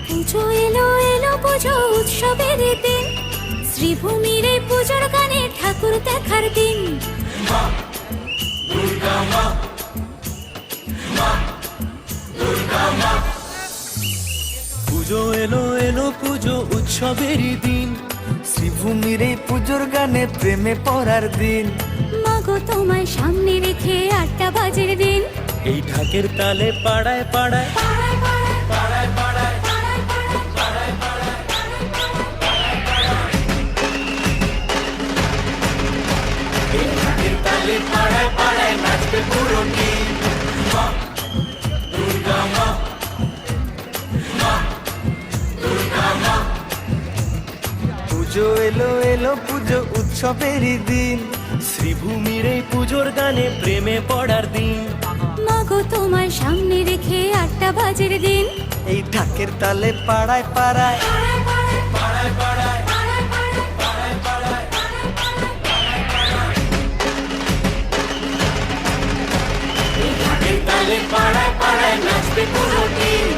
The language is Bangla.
পুজো এলো এলো পুজো উৎসবের দিন, শ্রীভূমির এই পুজোর গানে ঠাকুর দেখার দিন। পুজো এলো এলো পুজো উৎসবের দিন, শ্রীভূমির এই পুজোর গানে প্রেমে পড়ার দিন। মাগো তোমায় সামনে রেখে 8টা বাজের দিন, এই ঢাকের তালে পাড়ায় পাড়ায় এই ঢাকের তালে পাড়ায় পাড়ায় নাচবে পুরো টিম। মা দুর্গা মা, মা দুর্গা মা। পুজো এলো এলো পুজো উৎসবেরই দিন, শ্রীভূমির এই পুজোর গানে প্রেমে পড়ার দিন। মাগো তোমায় সামনে রেখে 8টা বাজের দিন, এই ঢাকের তালে পাড়ায় পাড়ায় পাড়ায় পাড়ায় এই ঢাকের তালে পাড়ায় পাড়ায় নাচবে পুরো টিম।